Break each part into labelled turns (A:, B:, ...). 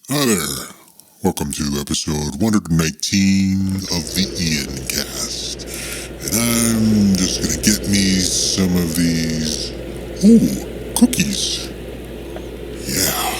A: Hi there. Welcome to episode 119 of the Iancast. And I'm just gonna get me some of these... Ooh, cookies. Yeah.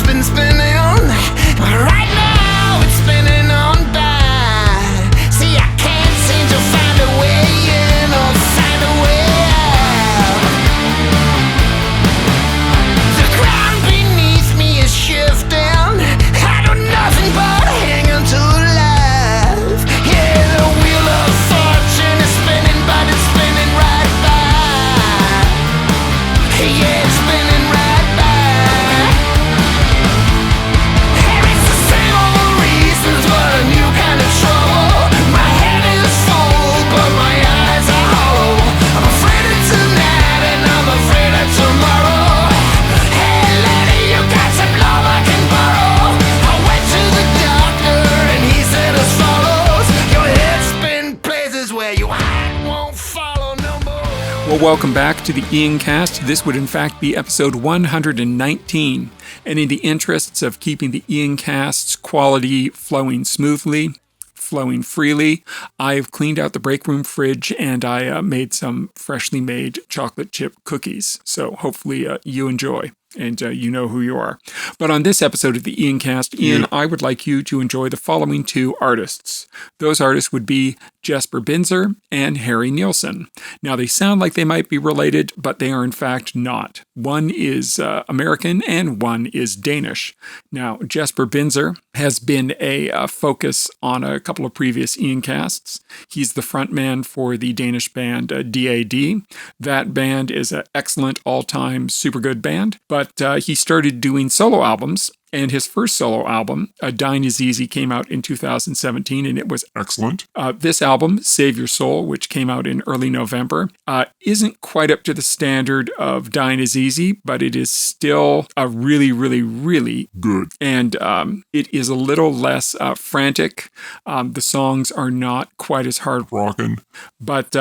B: Been spinning on, right now it's spinning on by. See, I can't seem to find a way in or find a way out. The ground beneath me is shifting. I do nothing but hang on to life. Yeah, the wheel of fortune is spinning, but it's spinning right by. Yeah, it's spinning right by.
C: Well, welcome back to the Iancast. This would in fact be episode 119. And in the interests of keeping the Iancast's quality flowing smoothly, flowing freely, I've cleaned out the break room fridge and I made some freshly made chocolate chip cookies. So hopefully you enjoy. And you know who you are. But on this episode of the Iancast, Ian, I would like you to enjoy the following two artists. Those artists would be Jesper Binzer and Harry Nilsson. Now, they sound like they might be related, but they are in fact not. One is American and one is Danish. Now, Jesper Binzer has been a focus on a couple of previous Iancasts. He's the frontman for the Danish band DAD. That band is an excellent all-time super good band, but he started doing solo albums, and his first solo album, Dying is Easy, came out in 2017, and it was excellent. This album, Save Your Soul, which came out in early November, isn't quite up to the standard of Dying is Easy, but it is still really, really, really good. And it is a little less frantic. The songs are not quite as hard rockin', but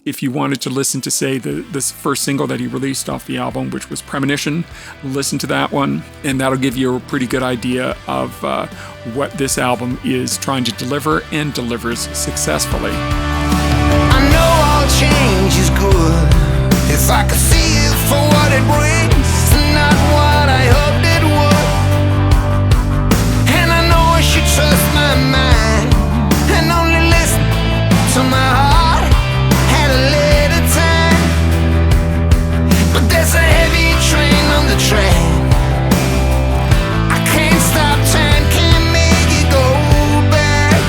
C: if you wanted to listen to, say, this first single that he released off the album, which was Premonition, listen to that one, and that'll give you a pretty good idea of what this album is trying to deliver and delivers successfully.
B: I know all change is good if I could see it for what it brings, not what I hoped it would. And I know I should trust my mind and only listen to my heart. But there's a heavy train on the track. I can't stop time, can't make it go back.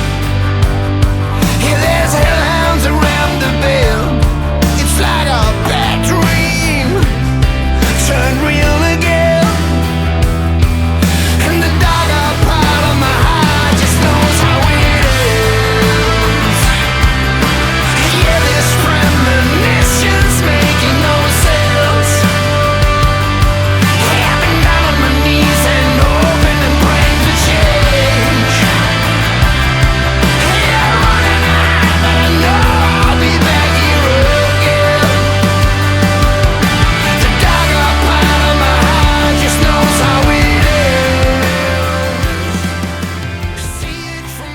B: Yeah, there's hellhounds around the bend. It's like a bad dream turned real again. And the darker part of my heart just knows how it is. Yeah, this premonition's making no sense.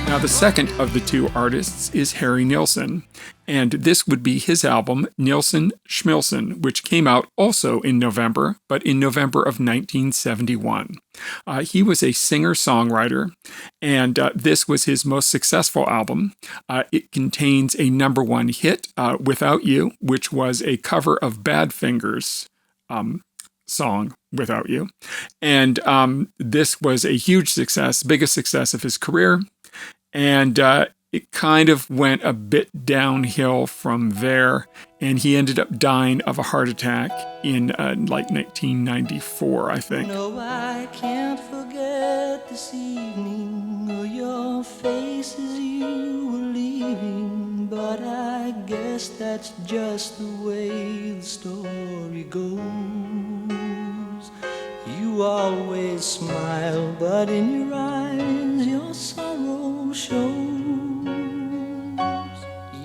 C: Now, the second of the two artists is Harry Nilsson, and this would be his album, Nilsson, Schmilsson, which came out also in November, but in November of 1971. He was a singer-songwriter, and this was his most successful album. It contains a number one hit, Without You, which was a cover of Badfinger's song, Without You. And this was a huge success, biggest success of his career. And it kind of went a bit downhill from there, and he ended up dying of a heart attack in like 1994, I think.
D: No, I can't forget this evening or your face as you were leaving, but I guess that's just the way the story goes. You always smile, but in your eyes your sorrow shows.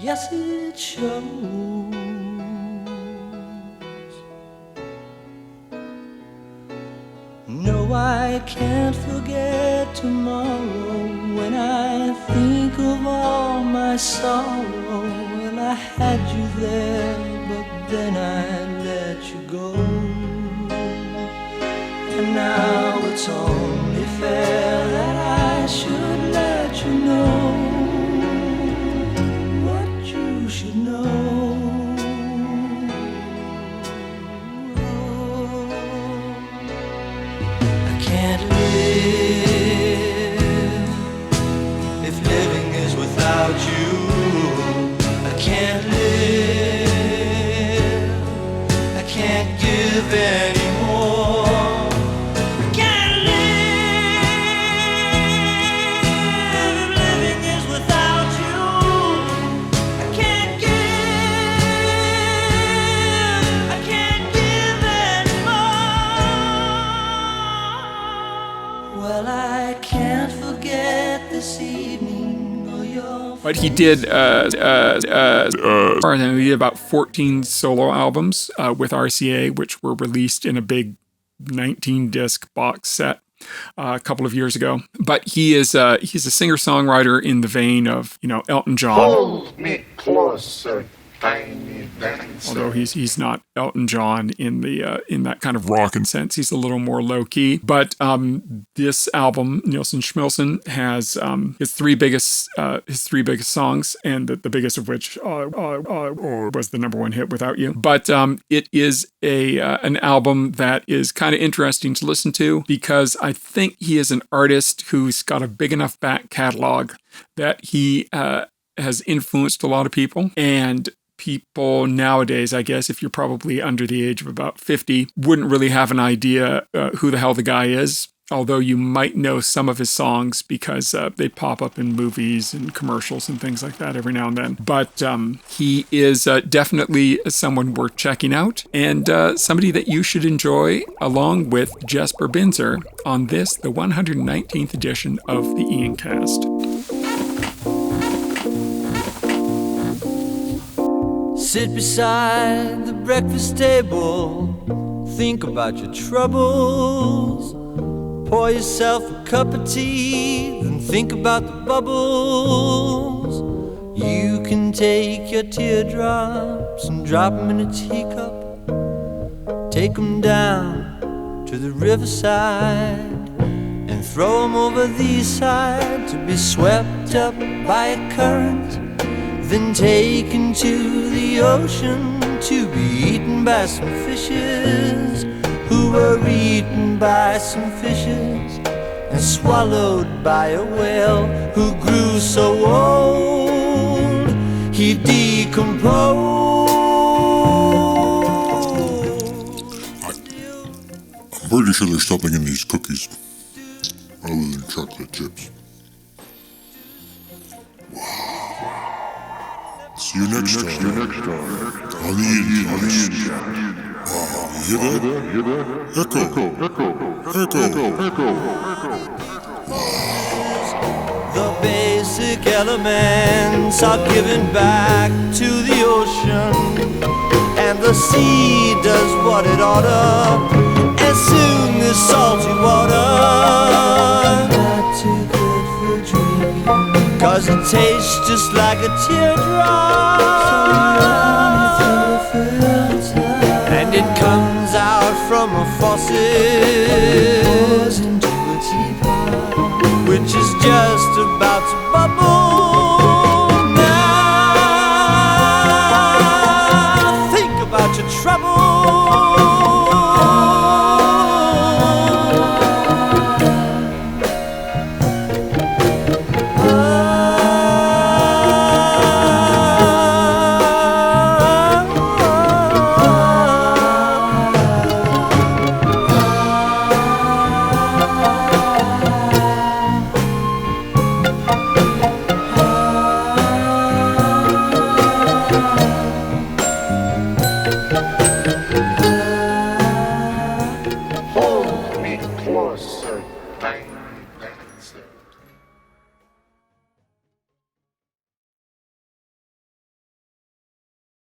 D: Yes, it shows. No, I can't forget tomorrow. When I think of all my sorrow, well, I had you there, but then I let you go. And now it's only fair that I should let you know what you should know. I can't live if living is without you. I can't live, I can't give anymore.
C: But he did he did about 14 solo albums with RCA, which were released in a big 19-disc box set a couple of years ago. But he's a singer-songwriter in the vein of, Elton John.
E: Hold me closer, tiny dancer.
C: Although he's not Elton John in that kind of rockin' sense. He's a little more low key. But this album, Nilsson Schmilsson, has his three biggest songs, and the biggest of which was the number one hit, Without You. But it is an album that is kind of interesting to listen to, because I think he is an artist who's got a big enough back catalog that he has influenced a lot of people. And people nowadays, I guess, if you're probably under the age of about 50, wouldn't really have an idea who the hell the guy is, although you might know some of his songs because they pop up in movies and commercials and things like that every now and then. But he is definitely someone worth checking out, and somebody that you should enjoy along with Jesper Binzer on this, the 119th edition of the Iancast.
D: Sit beside the breakfast table, think about your troubles. Pour yourself a cup of tea, then think about the bubbles. You can take your teardrops and drop them in a teacup. Take them down to the riverside and throw them over the east side to be swept up by a current. Then taken to the ocean to be eaten by some fishes who were eaten by some fishes and swallowed by a whale who grew so old he decomposed.
A: I'm pretty sure there's something in these cookies other than chocolate chips. See you next time on the Iancast. Wow, you hear that? Echo.
D: The basic elements are given back to the ocean, and the sea does what it oughta, and soon the salty water not too good for drinking, 'cause it tastes just like a teardrop, and it comes out from a faucet which is just about to bubble. Now think about your trouble.
E: closer, tiny